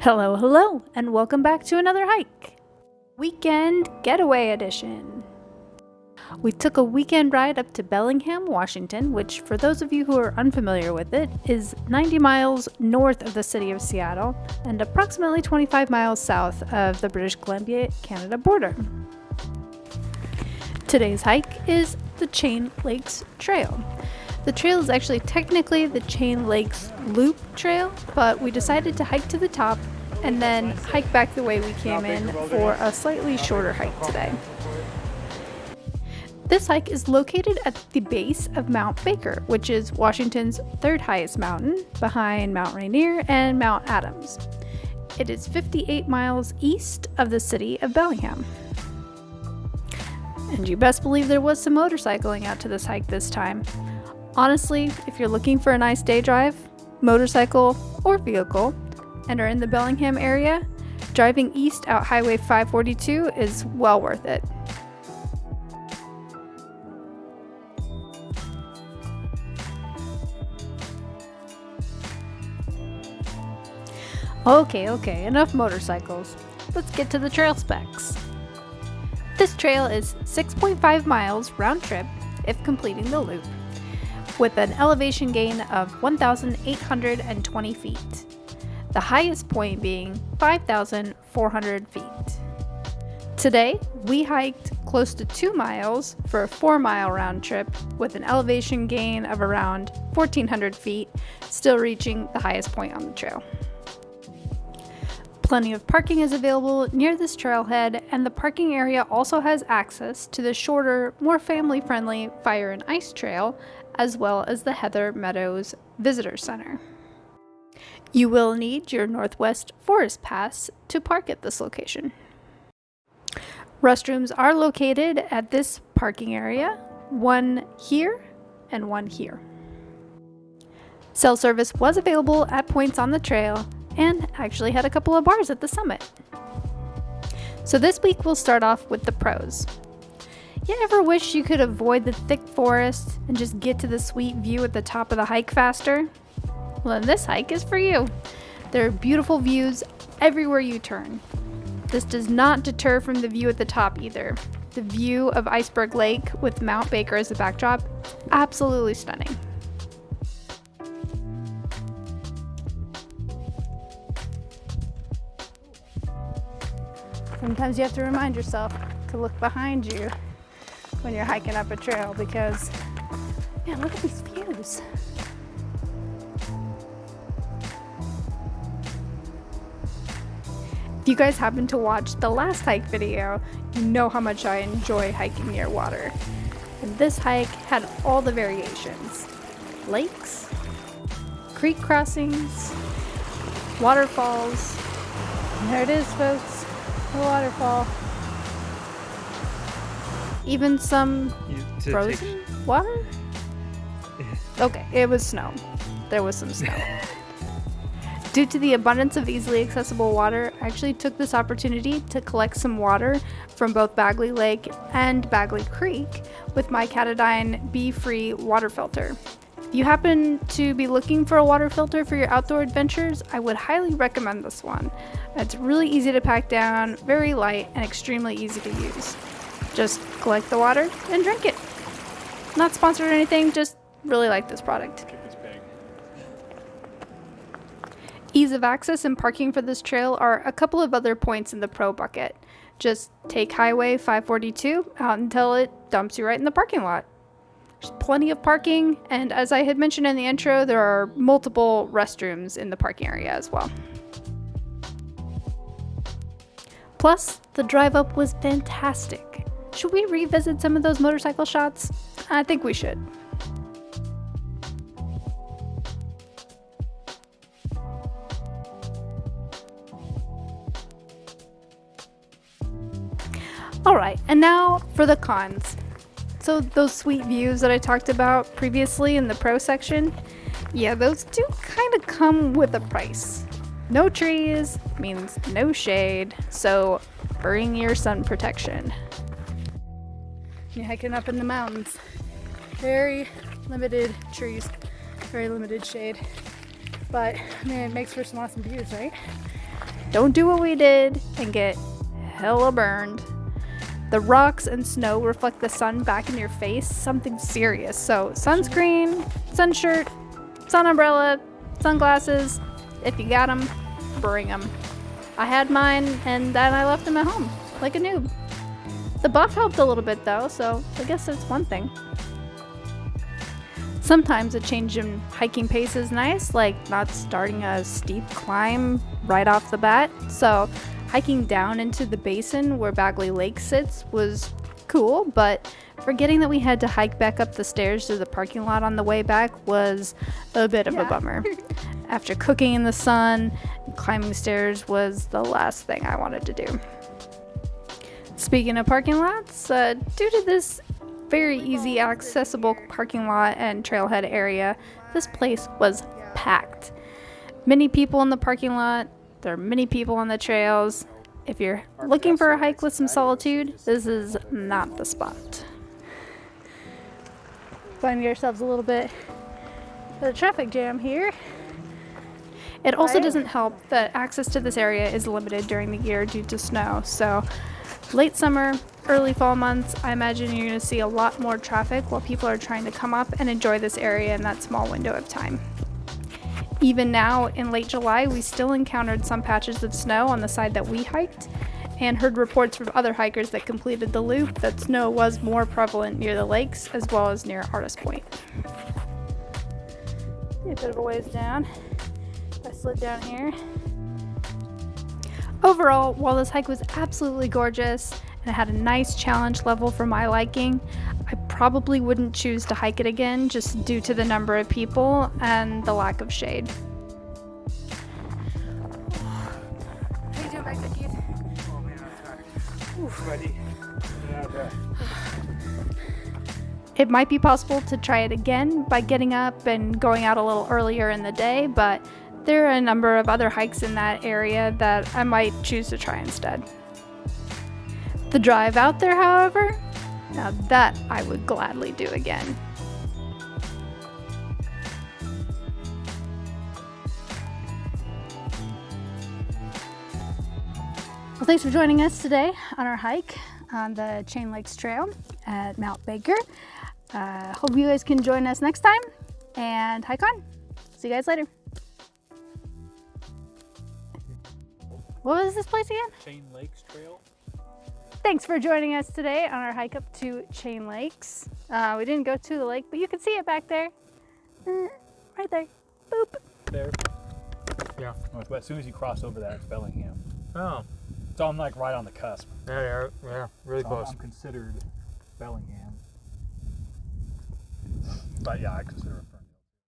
Hello, hello, and welcome back to another hike. Weekend Getaway Edition. We took a weekend ride up to Bellingham, Washington, which, for those of you who are unfamiliar with it, is 90 miles north of the city of Seattle and approximately 25 miles south of the British Columbia, Canada border. Today's hike is the Chain Lakes Trail. The trail is actually technically the Chain Lakes Loop Trail, but we decided to hike to the top and then hike back the way we came in for a slightly shorter hike today. This hike is located at the base of Mount Baker, which is Washington's third highest mountain, behind Mount Rainier and Mount Adams. It is 58 miles east of the city of Bellingham. And you best believe there was some motorcycling out to this hike this time. Honestly, if you're looking for a nice day drive, motorcycle, or vehicle, and are in the Bellingham area, driving east out Highway 542 is well worth it. Okay, enough motorcycles. Let's get to the trail specs. This trail is 6.5 miles round trip if completing the loop, with an elevation gain of 1,820 feet, the highest point being 5,400 feet. Today, we hiked close to 2 miles for a 4-mile round trip with an elevation gain of around 1,400 feet, still reaching the highest point on the trail. Plenty of parking is available near this trailhead, and the parking area also has access to the shorter, more family-friendly Fire and Ice Trail, as well as the Heather Meadows Visitor Center. You will need your Northwest Forest Pass to park at this location. Restrooms are located at this parking area, one here and one here. Cell service was available at points on the trail and actually had a couple of bars at the summit. So this week we'll start off with the pros. You ever wish you could avoid the thick forest and just get to the sweet view at the top of the hike faster? Well, then this hike is for you. There are beautiful views everywhere you turn. This does not deter from the view at the top either. The view of Iceberg Lake with Mount Baker as the backdrop, absolutely stunning. Sometimes you have to remind yourself to look behind you when you're hiking up a trail because, man, look at these views. If you guys happen to watch the last hike video, you know how much I enjoy hiking near water. And this hike had all the variations. Lakes, creek crossings, waterfalls. And there it is, folks, the waterfall. Even some frozen water? Okay, it was snow. There was some snow. Due to the abundance of easily accessible water, I actually took this opportunity to collect some water from both Bagley Lake and Bagley Creek with my Katadyn Be-Free water filter. If you happen to be looking for a water filter for your outdoor adventures, I would highly recommend this one. It's really easy to pack down, very light, and extremely easy to use. Just collect the water and drink it. Not sponsored or anything, just really like this product. Ease of access and parking for this trail are a couple of other points in the pro bucket. Just take Highway 542 out until it dumps you right in the parking lot. There's plenty of parking, and as I had mentioned in the intro, there are multiple restrooms in the parking area as well. Plus, the drive up was fantastic. Should we revisit some of those motorcycle shots? I think we should. Alright, and now for the cons. So those sweet views that I talked about previously in the pro section, yeah, those do kind of come with a price. No trees means no shade, so bring your sun protection. You're hiking up in the mountains. Very limited trees, very limited shade. But, I mean, it makes for some awesome views, right? don't do what we did and get hella burned. The rocks and snow reflect the sun back in your face, something serious. So sunscreen, sun shirt, sun umbrella, sunglasses, if you got them, bring them. I had mine and then I left them at home, like a noob. The buff helped a little bit though, so I guess that's one thing. Sometimes a change in hiking pace is nice, like not starting a steep climb right off the bat. So hiking down into the basin where Bagley Lake sits was cool, but forgetting that we had to hike back up the stairs to the parking lot on the way back was a bit of a bummer. After cooking in the sun, climbing stairs was the last thing I wanted to do. Speaking of parking lots, due to this very easy accessible parking lot and trailhead area, this place was packed. Many people in the parking lot. There are many people on the trails. If you're looking for a hike with some solitude, this is not the spot. Find yourselves a little bit of a traffic jam here. It also doesn't help that access to this area is limited during the year due to snow. So late summer, early fall months, I imagine you're going to see a lot more traffic while people are trying to come up and enjoy this area in that small window of time. Even now, in late July, we still encountered some patches of snow on the side that we hiked, and heard reports from other hikers that completed the loop that snow was more prevalent near the lakes as well as near Artist Point. A bit of a ways down. I slid down here. Overall, while this hike was absolutely gorgeous and it had a nice challenge level for my liking, I probably wouldn't choose to hike it again just due to the number of people and the lack of shade. How you doing back there, Keith? Oh man, I'm tired. Oof, buddy. Yeah, okay. It might be possible to try it again by getting up and going out a little earlier in the day, but there are a number of other hikes in that area that I might choose to try instead. The drive out there, however, now that I would gladly do again. Well, thanks for joining us today on our hike on the Chain Lakes Trail at Mount Baker. Hope you guys can join us next time and hike on. See you guys later. What was this place again? Chain Lakes Trail. Thanks for joining us today on our hike up to Chain Lakes. We didn't go to the lake, but you can see it back there. Right there. Boop. There. Yeah. But as soon as you cross over that, it's Bellingham. Oh. So I'm like right on the cusp. Yeah, really So close. I'm considered Bellingham. But yeah, I consider it